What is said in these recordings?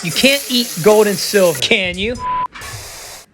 You can't eat gold and silver, can you?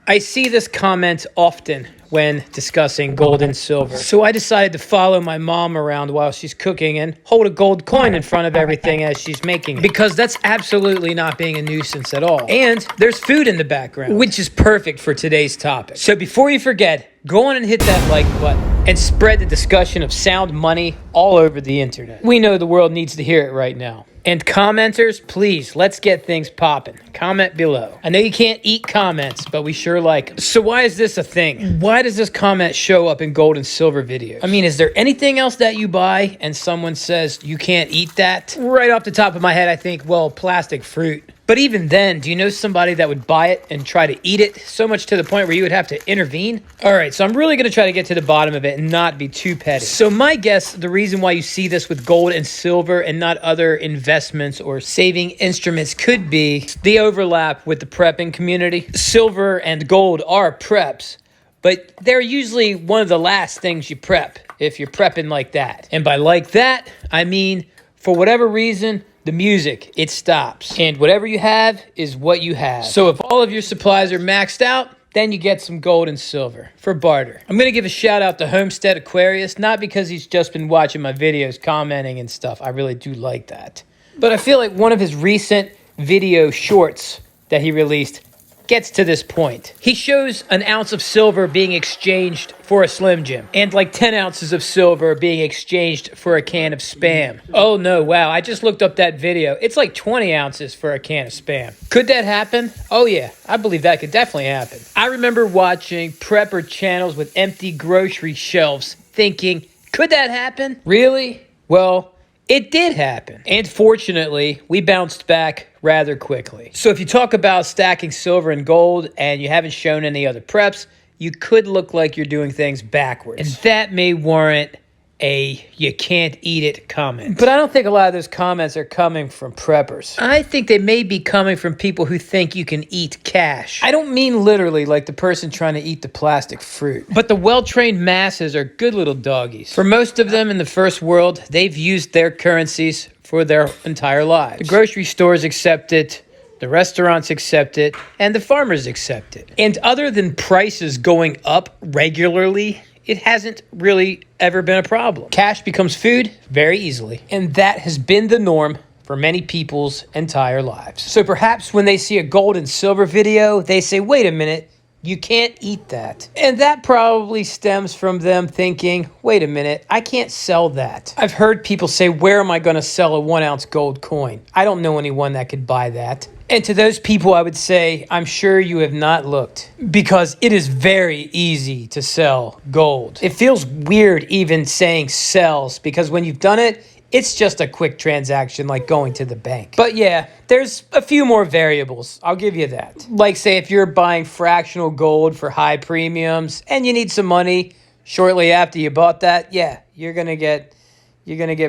I see this comment often when discussing gold and silver. So I decided to follow my mom around while she's cooking and hold a gold coin in front of everything as she's making it. Because that's absolutely not being a nuisance at all. And there's food in the background, which is perfect for today's topic. So before you forget, go on and hit that like button and spread the discussion of sound money all over the internet. We know the world needs to hear it right now. And commenters, please, let's get things popping. Comment below. I know you can't eat comments, but we sure like them. So why is this a thing? Why does this comment show up in gold and silver videos? I mean, is there anything else that you buy and someone says you can't eat that? Right off the top of my head, I think, well, plastic fruit. But even then, do you know somebody that would buy it and try to eat it so much to the point where you would have to intervene? All right, so I'm really going to try to get to the bottom of it and not be too petty. So my guess, the reason why you see this with gold and silver and not other investments or saving instruments could be the overlap with the prepping community. Silver and gold are preps, but they're usually one of the last things you prep if you're prepping like that. And by like that, I mean, for whatever reason, the music, it stops. And whatever you have is what you have. So if all of your supplies are maxed out, then you get some gold and silver for barter. I'm going to give a shout out to Homestead Aquarius, not because he's just been watching my videos, commenting and stuff. I really do like that. But I feel like one of his recent video shorts that he released gets to this point. He shows an ounce of silver being exchanged for a Slim Jim and like 10 ounces of silver being exchanged for a can of Spam. Oh no, wow, I just looked up that video. It's like 20 ounces for a can of Spam. Could that happen? Oh yeah, I believe that could definitely happen. I remember watching prepper channels with empty grocery shelves thinking, could that happen? Really? Well, it did happen. And fortunately, we bounced back rather quickly. So if you talk about stacking silver and gold and you haven't shown any other preps, you could look like you're doing things backwards. And that may warrant a you can't eat it comment. But I don't think a lot of those comments are coming from preppers. I think they may be coming from people who think you can eat cash. I don't mean literally like the person trying to eat the plastic fruit. But the well-trained masses are good little doggies. For most of them in the first world, they've used their currencies for their entire lives. The grocery stores accept it, the restaurants accept it, and the farmers accept it. And other than prices going up regularly, it hasn't really ever been a problem. Cash becomes food very easily. And that has been the norm for many people's entire lives. So perhaps when they see a gold and silver video, they say, wait a minute, you can't eat that. And that probably stems from them thinking, wait a minute, I can't sell that. I've heard people say, where am I going to sell a 1 ounce gold coin? I don't know anyone that could buy that. And to those people, I would say, I'm sure you have not looked, because it is very easy to sell gold. It feels weird even saying sells, because when you've done it, it's just a quick transaction like going to the bank. But yeah, there's a few more variables. I'll give you that. Like say if you're buying fractional gold for high premiums and you need some money shortly after you bought that, yeah, you're gonna get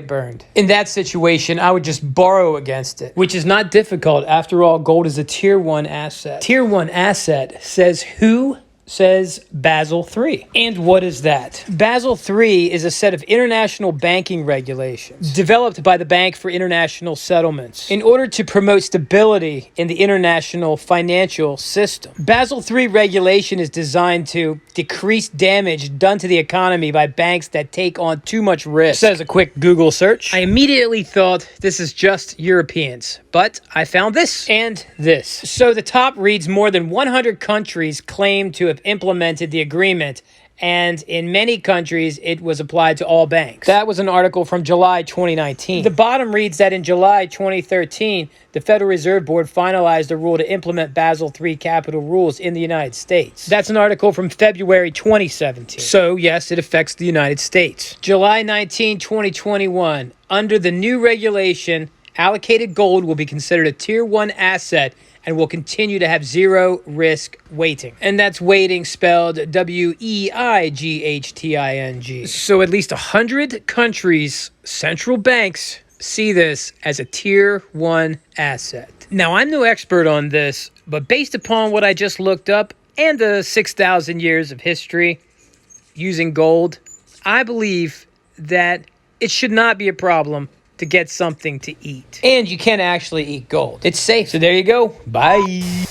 burned. In that situation, I would just borrow against it, which is not difficult. After all, gold is a tier 1 asset. Tier 1 asset says who? Says Basel III. And what is that? Basel III is a set of international banking regulations developed by the Bank for International Settlements in order to promote stability in the international financial system. Basel III regulation is designed to decrease damage done to the economy by banks that take on too much risk. Says a quick Google search. I immediately thought this is just Europeans, but I found this and this. So the top reads more than 100 countries claim to have implemented the agreement, and in many countries it was applied to all banks. That was an article from July 2019. The bottom reads that in July 2013, the Federal Reserve Board finalized a rule to implement Basel III capital rules in the United States. That's an article from February 2017. So yes, it affects the United States. July 19, 2021, under the new regulation, allocated gold will be considered a tier 1 asset and will continue to have zero risk weighting. And that's weighting spelled W-E-I-G-H-T-I-N-G. So at least 100 countries' central banks see this as a tier 1 asset. Now, I'm no expert on this, but based upon what I just looked up and the 6,000 years of history using gold, I believe that it should not be a problem to get something to eat. And you can actually eat gold. It's safe. So there you go. Bye.